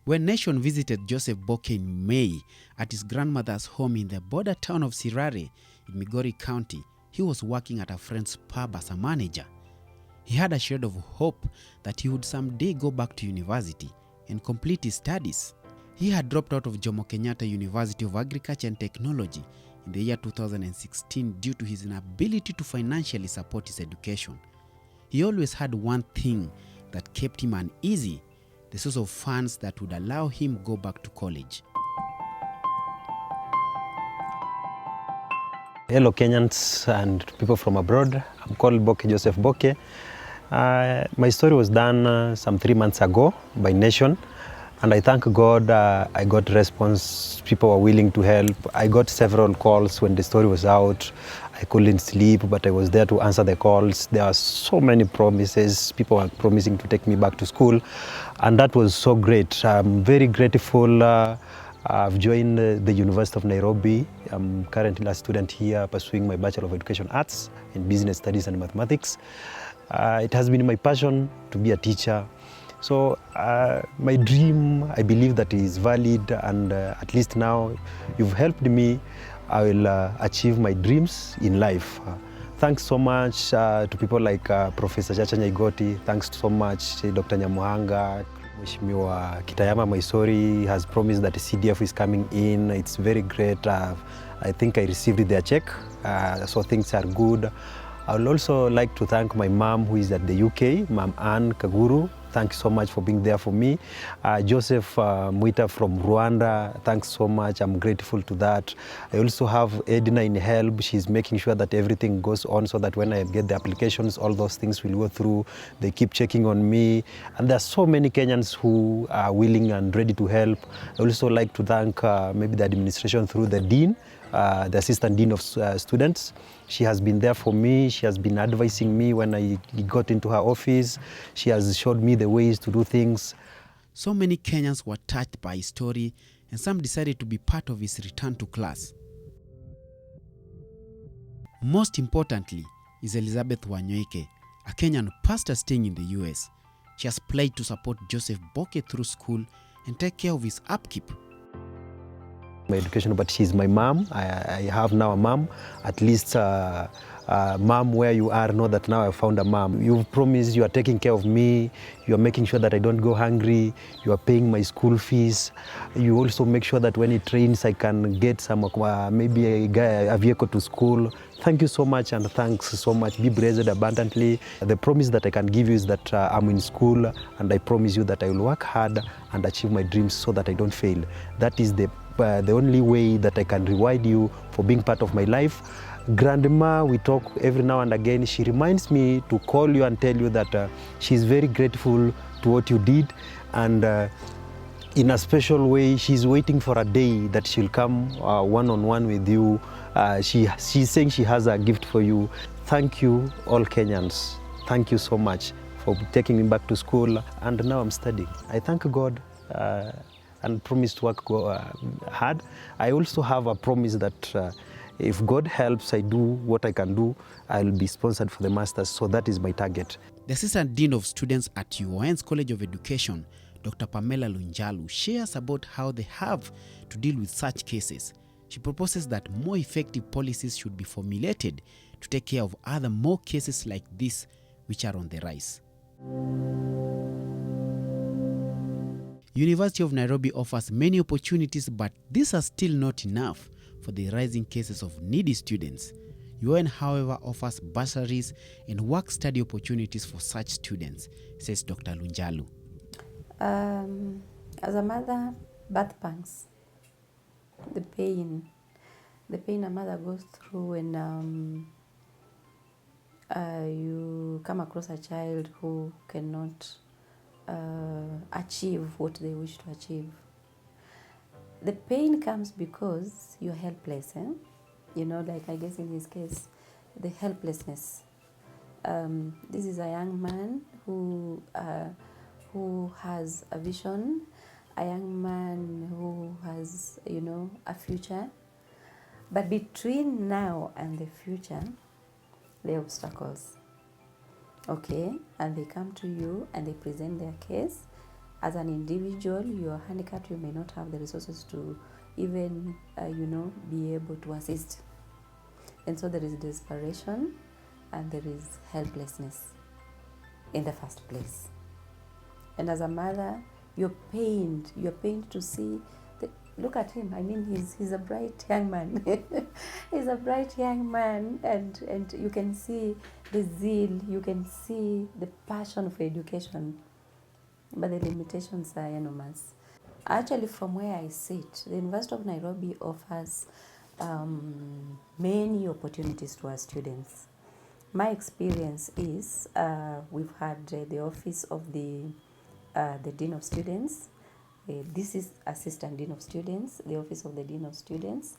When Nation visited Joseph Boke in May at his grandmother's home in the border town of Sirare in Migori County, he was working at a friend's pub as a manager. He had a shred of hope that he would someday go back to university and complete his studies. He had dropped out of Jomo Kenyatta University of Agriculture and Technology in the year 2016 due to his inability to financially support his education. He always had one thing that kept him uneasy: the source of funds that would allow him go back to college. Hello Kenyans and people from abroad. I'm called Joseph Boke. My story was done some 3 months ago by Nation, and I thank God I got response. People were willing to help. I got several calls when the story was out. I couldn't sleep, but I was there to answer the calls. There are so many promises. People were promising to take me back to school, and that was so great. I'm very grateful. I've joined the University of Nairobi. I'm currently a student here pursuing my Bachelor of Education Arts in Business Studies and Mathematics. It has been my passion to be a teacher. So my dream, I believe that is valid, and at least now you've helped me. I will achieve my dreams in life. Thanks so much to people like Professor Chacha Nyaigoti. Thanks so much Dr. Nyamuhanga. Mheshimiwa Kitayama Maisori has promised that the CDF is coming in. It's very great. I think I received their check, so things are good. I would also like to thank my mom who is at the UK, Mom Ann Kaguru. Thanks so much for being there for me. Joseph Muita from Rwanda, thanks so much. I'm grateful to that. I also have Edna in help. She's making sure that everything goes on so that when I get the applications, all those things will go through. They keep checking on me. And there are so many Kenyans who are willing and ready to help. I also like to thank maybe the administration through the dean, the assistant dean of students. She has been there for me. She has been advising me when I got into her office. She has showed me the ways to do things. So many Kenyans were touched by his story, and some decided to be part of his return to class. Most importantly is Elizabeth Wanyoike, a Kenyan pastor staying in the US. She has pledged to support Joseph Boke through school and take care of his upkeep. My education, but she's my mom. I have now a mom. At least mom, where you are, know that now I found a mom. You've promised you are taking care of me. You are making sure that I don't go hungry. You are paying my school fees. You also make sure that when it rains, I can get some maybe a vehicle to school. Thank you so much, and thanks so much. Be blessed abundantly. The promise that I can give you is that I'm in school, and I promise you that I will work hard and achieve my dreams so that I don't fail. That is the only way that I can reward you for being part of my life. Grandma, we talk every now and again. She reminds me to call you and tell you that she's very grateful to what you did, and in a special way, she's waiting for a day that she'll come one-on-one with you. She's saying she has a gift for you. Thank you, all Kenyans. Thank you so much for taking me back to school, and now I'm studying. I thank God and promise to work hard. I also have a promise that if God helps, I do what I can do, I'll be sponsored for the masters. So that is my target. The Assistant Dean of Students at UON's College of Education, Dr. Pamela Lunjalu, shares about how they have to deal with such cases. She proposes that more effective policies should be formulated to take care of other more cases like this which are on the rise. University of Nairobi offers many opportunities, but these are still not enough for the rising cases of needy students. UN, however, offers bursaries and work-study opportunities for such students, says Dr. Lunjalu. As a mother, birth pangs, the pain a mother goes through when you come across a child who cannot achieve what they wish to achieve. The pain comes because you're helpless, eh? You know, like I guess in this case, the helplessness. This is a young man who has a vision, a young man who has, you know, a future. But between now and the future, there are obstacles. Okay, and they come to you and they present their case, As an individual, you are handicapped, you may not have the resources to even, be able to assist. And so there is desperation and there is helplessness in the first place. And as a mother, you're pained to see, look at him, I mean, he's a bright young man. He's a bright young man, and you can see the zeal, you can see the passion for education, but the limitations are enormous. Actually, from where I sit, the University of Nairobi offers many opportunities to our students. My experience is we've had the office of the Dean of Students. This is Assistant Dean of Students, the office of the Dean of Students,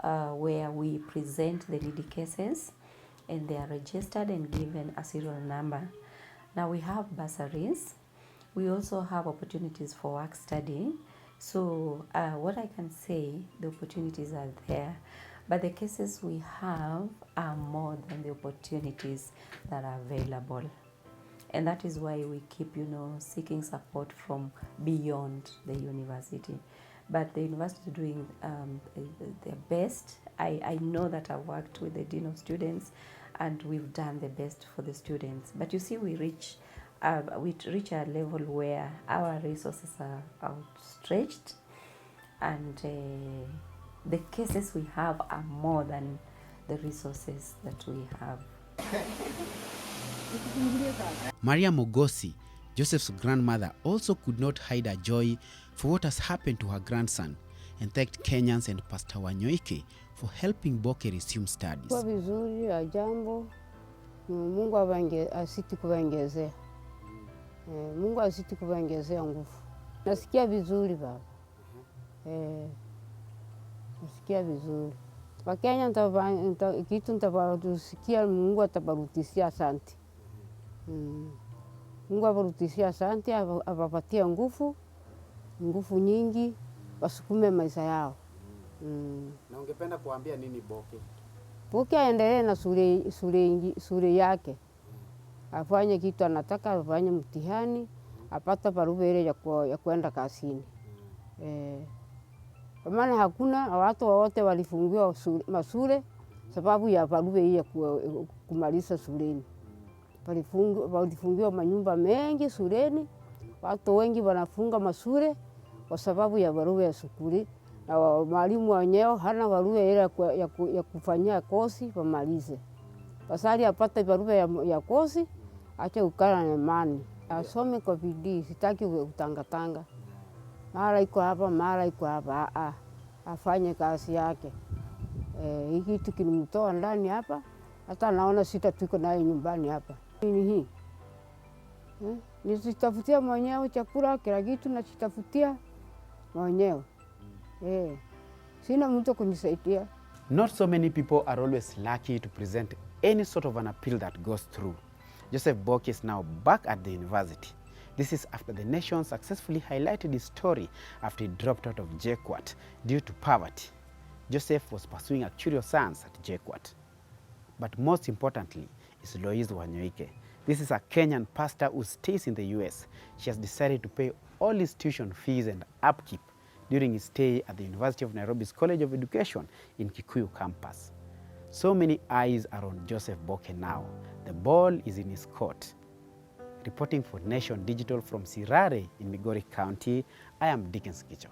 where we present the needy cases and they are registered and given a serial number. Now we have bursaries. We also have opportunities for work study. So what I can say, the opportunities are there, but the cases we have are more than the opportunities that are available. And that is why we keep, seeking support from beyond the university. But the university is doing their best. I know that I've worked with the Dean of Students and we've done the best for the students. But you see, we reach a level where our resources are outstretched and the cases we have are more than the resources that we have. Maria Mogosi, Joseph's grandmother, also could not hide her joy for what has happened to her grandson and thanked Kenyans and Pastor Wanyoike for helping Boke resume studies. Kwa vizuri ya jambo, Mungu asiti kuwaongezea. Mungu asiti kuwaongezea nguvu. Nasikia vizuri baba. Nasikia vizuri. Wakenya kitu nitawarutia, Mungu atabarutishia asante. Mungu abarutishia asante, awapatie nguvu nyingi, wasukume maisha yao. Na ungependa kuambia nini Boke? Boke aendelee na shule yake. Afanye kitu anataka, afanye mtihani, apata barua ile ya kwenda kazini. Kwa maana hakuna watu wote walifungiwa mashule sababu ya barua hii ya kumaliza shuleni. Walifungiwa manyumba mengi shuleni, watu wengi wanafunga mashule kwa sababu ya barua ya shule, na mwalimu wenyewe hana barua ile ya kufanyia kosi wamalize. Basali apate barua ya kosi, acha ukala na imani. Asome kwa bidii, sitaki kutangatanga. Mara iko hapa, mara iko hapa. Afanye kazi yake. Hiki kitu kinimtoa ndani hapa, hata naona sita tuko naye nyumbani hapa. Nini hii? Nijitafutia mwenyewe chakula, kila kitu najitafutia mwenyewe. Sina mtu kunisaidia. Not so many people are always lucky to present any sort of an appeal that goes through. Joseph Boke is now back at the university. This is after the nation successfully highlighted his story after he dropped out of JKUAT due to poverty. Joseph was pursuing actuarial science at JKUAT. But most importantly is Lois Wanyoike. This is a Kenyan pastor who stays in the US. She has decided to pay all his tuition fees and upkeep during his stay at the University of Nairobi's College of Education in Kikuyu campus. So many eyes are on Joseph Boke now. The ball is in his court. Reporting for Nation Digital from Sirare in Migori County, I am Dickens Kicho.